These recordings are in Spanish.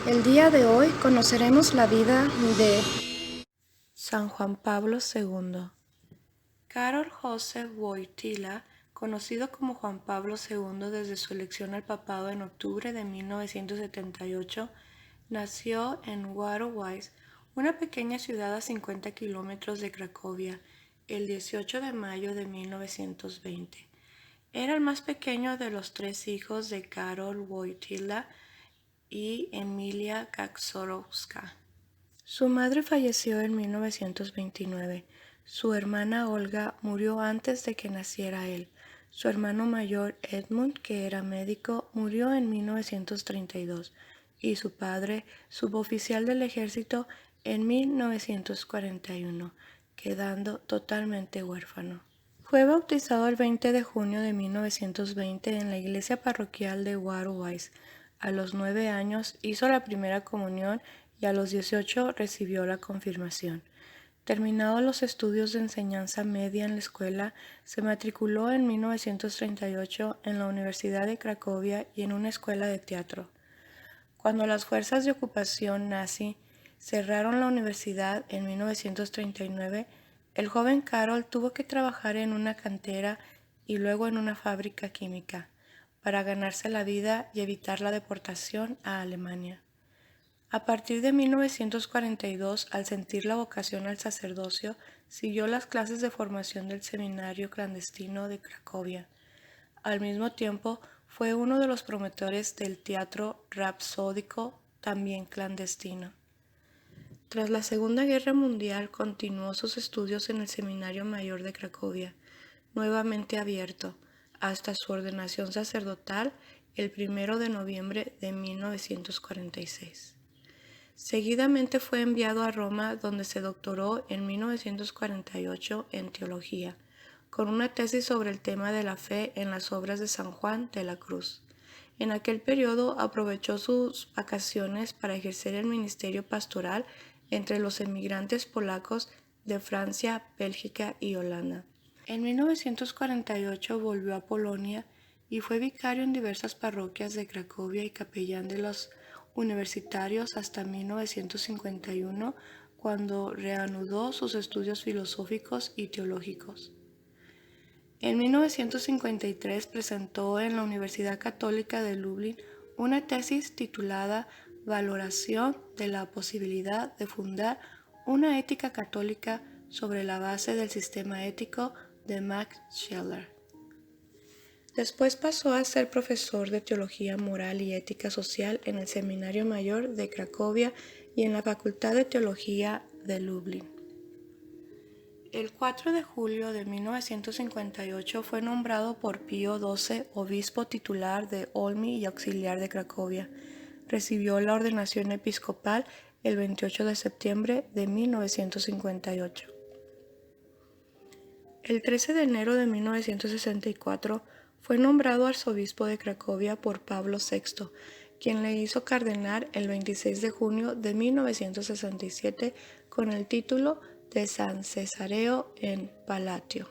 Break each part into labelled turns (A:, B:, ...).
A: El día de hoy conoceremos la vida de San Juan Pablo II. Karol Józef Wojtyła, conocido como Juan Pablo II desde su elección al papado en octubre de 1978, nació en Wadowice, una pequeña ciudad a 50 kilómetros de Cracovia, el 18 de mayo de 1920. Era el más pequeño de los tres hijos de Karol Wojtyła y Emilia Kaczorowska. Su madre falleció en 1929. Su hermana Olga murió antes de que naciera él. Su hermano mayor Edmund, que era médico, murió en 1932 y su padre, suboficial del ejército, en 1941, quedando totalmente huérfano. Fue bautizado el 20 de junio de 1920 en la iglesia parroquial de Wadowice. A los 9 años hizo la primera comunión y a los 18 recibió la confirmación. Terminados los estudios de enseñanza media en la escuela, se matriculó en 1938 en la Universidad de Cracovia y en una escuela de teatro. Cuando las fuerzas de ocupación nazi cerraron la universidad en 1939, el joven Karol tuvo que trabajar en una cantera y luego en una fábrica química para ganarse la vida y evitar la deportación a Alemania. A partir de 1942, al sentir la vocación al sacerdocio, siguió las clases de formación del seminario clandestino de Cracovia. Al mismo tiempo, fue uno de los promotores del teatro rapsódico, también clandestino. Tras la Segunda Guerra Mundial, continuó sus estudios en el Seminario Mayor de Cracovia, nuevamente abierto, hasta su ordenación sacerdotal el 1 de noviembre de 1946. Seguidamente fue enviado a Roma, donde se doctoró en 1948 en teología, con una tesis sobre el tema de la fe en las obras de San Juan de la Cruz. En aquel periodo aprovechó sus vacaciones para ejercer el ministerio pastoral entre los emigrantes polacos de Francia, Bélgica y Holanda. En 1948 volvió a Polonia y fue vicario en diversas parroquias de Cracovia y capellán de los universitarios hasta 1951, cuando reanudó sus estudios filosóficos y teológicos. En 1953 presentó en la Universidad Católica de Lublin una tesis titulada Valoración de la posibilidad de fundar una ética católica sobre la base del sistema ético de Max Scheler. Después pasó a ser profesor de Teología Moral y Ética Social en el Seminario Mayor de Cracovia y en la Facultad de Teología de Lublin. El 4 de julio de 1958 fue nombrado por Pío XII obispo titular de Olmi y auxiliar de Cracovia. Recibió la ordenación episcopal el 28 de septiembre de 1958. El 13 de enero de 1964 fue nombrado arzobispo de Cracovia por Pablo VI, quien le hizo cardenal el 26 de junio de 1967 con el título de San Cesareo en Palatio.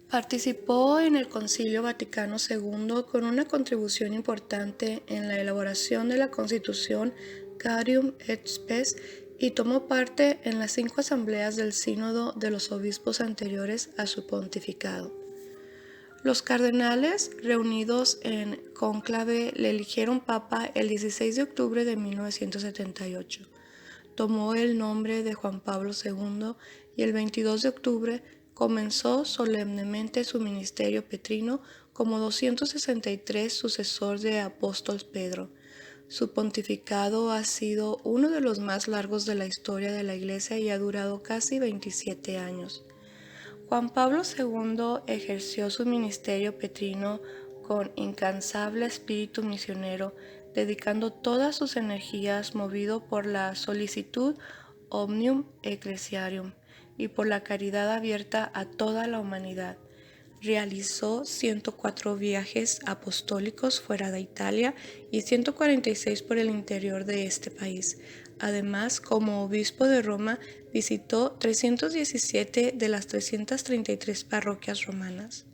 A: Participó en el Concilio Vaticano II con una contribución importante en la elaboración de la Constitución Gaudium et Spes y tomó parte en las 5 asambleas del Sínodo de los obispos anteriores a su pontificado. Los cardenales, reunidos en cónclave, le eligieron papa el 16 de octubre de 1978. Tomó el nombre de Juan Pablo II y el 22 de octubre comenzó solemnemente su ministerio petrino como 263 sucesor de apóstol Pedro. Su pontificado ha sido uno de los más largos de la historia de la Iglesia y ha durado casi 27 años. Juan Pablo II ejerció su ministerio petrino con incansable espíritu misionero, dedicando todas sus energías movido por la solicitud omnium ecclesiarum y por la caridad abierta a toda la humanidad. Realizó 104 viajes apostólicos fuera de Italia y 146 por el interior de este país. Además, como obispo de Roma, visitó 317 de las 333 parroquias romanas.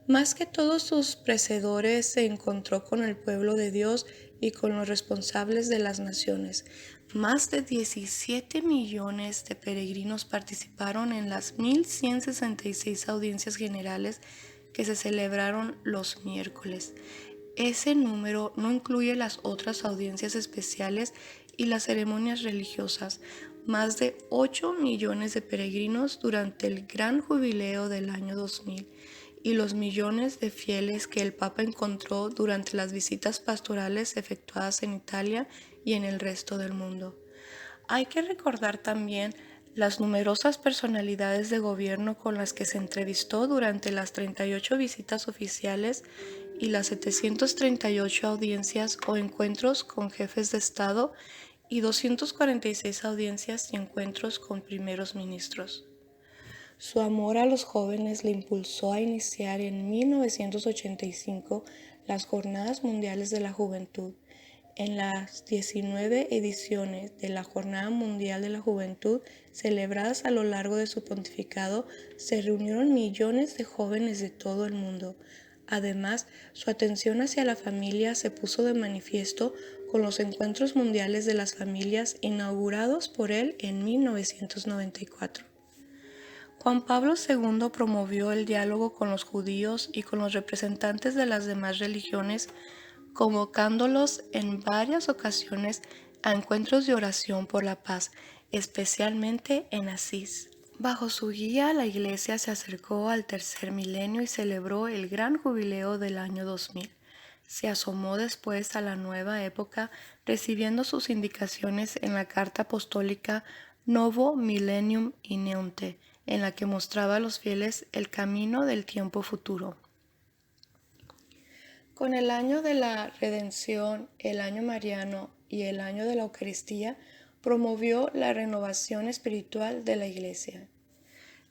A: Más que todos sus precedores, se encontró con el pueblo de Dios y con los responsables de las naciones. Más de 17 millones de peregrinos participaron en las 1.166 audiencias generales que se celebraron los miércoles. Ese número no incluye las otras audiencias especiales y las ceremonias religiosas. Más de 8 millones de peregrinos durante el gran jubileo del año 2000 y los millones de fieles que el Papa encontró durante las visitas pastorales efectuadas en Italia y en el resto del mundo. Hay que recordar también las numerosas personalidades de gobierno con las que se entrevistó durante las 38 visitas oficiales y las 738 audiencias o encuentros con jefes de Estado y 246 audiencias y encuentros con primeros ministros. Su amor a los jóvenes le impulsó a iniciar en 1985 las Jornadas Mundiales de la Juventud. En las 19 ediciones de la Jornada Mundial de la Juventud celebradas a lo largo de su pontificado, se reunieron millones de jóvenes de todo el mundo. Además, su atención hacia la familia se puso de manifiesto con los Encuentros Mundiales de las Familias inaugurados por él en 1994. Juan Pablo II promovió el diálogo con los judíos y con los representantes de las demás religiones, convocándolos en varias ocasiones a encuentros de oración por la paz, especialmente en Asís. Bajo su guía, la Iglesia se acercó al tercer milenio y celebró el gran jubileo del año 2000. Se asomó después a la nueva época, recibiendo sus indicaciones en la Carta Apostólica Novo Millennium Ineunte, en la que mostraba a los fieles el camino del tiempo futuro. Con el año de la Redención, el año mariano y el año de la Eucaristía, promovió la renovación espiritual de la Iglesia.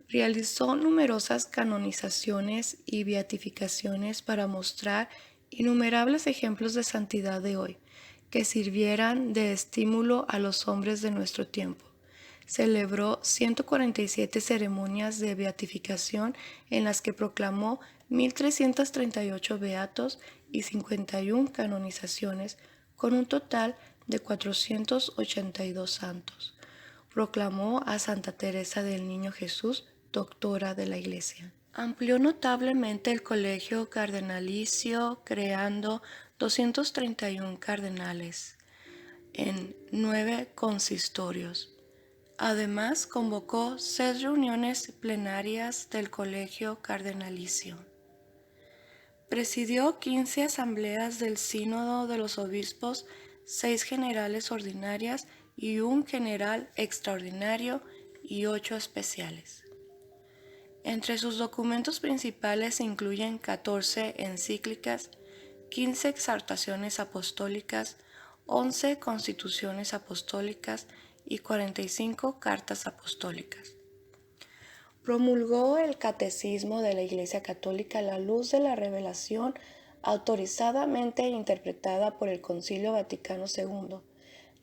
A: Realizó numerosas canonizaciones y beatificaciones para mostrar innumerables ejemplos de santidad de hoy, que sirvieran de estímulo a los hombres de nuestro tiempo. Celebró 147 ceremonias de beatificación en las que proclamó 1.338 beatos y 51 canonizaciones, con un total de 482 santos. Proclamó a Santa Teresa del Niño Jesús, doctora de la Iglesia. Amplió notablemente el colegio cardenalicio, creando 231 cardenales en 9 consistorios. Además, convocó 6 reuniones plenarias del colegio cardenalicio. Presidió 15 asambleas del Sínodo de los Obispos, 6 generales ordinarias y un general extraordinario y 8 especiales. Entre sus documentos principales se incluyen 14 encíclicas, 15 exhortaciones apostólicas, 11 constituciones apostólicas y 45 cartas apostólicas. Promulgó el Catecismo de la Iglesia Católica a la luz de la revelación autorizadamente interpretada por el Concilio Vaticano II.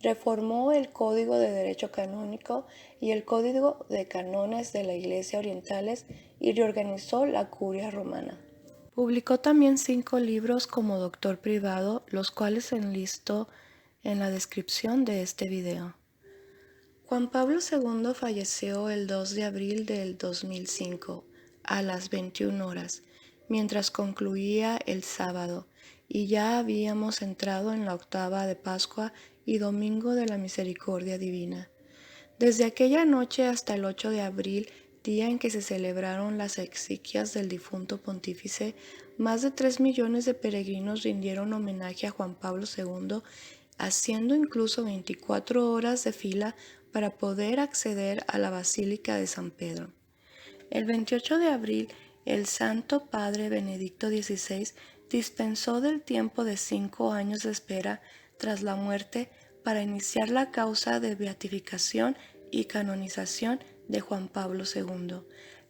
A: Reformó el Código de Derecho Canónico y el Código de Cánones de la Iglesia Orientales y reorganizó la Curia Romana. Publicó también 5 libros como doctor privado, los cuales se enlistó en la descripción de este video. Juan Pablo II falleció el 2 de abril del 2005 a las 21 horas, mientras concluía el sábado, y ya habíamos entrado en la octava de Pascua y Domingo de la Misericordia Divina. Desde aquella noche hasta el 8 de abril, día en que se celebraron las exequias del difunto pontífice, más de 3 millones de peregrinos rindieron homenaje a Juan Pablo II, haciendo incluso 24 horas de fila para poder acceder a la Basílica de San Pedro. El 28 de abril, el Santo Padre Benedicto XVI dispensó del tiempo de 5 años de espera tras la muerte para iniciar la causa de beatificación y canonización de Juan Pablo II.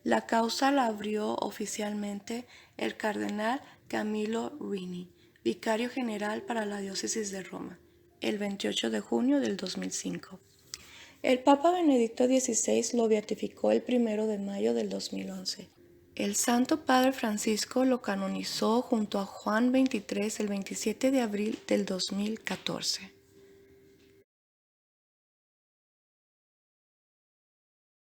A: La causa la abrió oficialmente el cardenal Camillo Ruini, vicario general para la diócesis de Roma, el 28 de junio del 2005. El Papa Benedicto XVI lo beatificó el 1 de mayo del 2011. El Santo Padre Francisco lo canonizó junto a Juan XXIII el 27 de abril del 2014.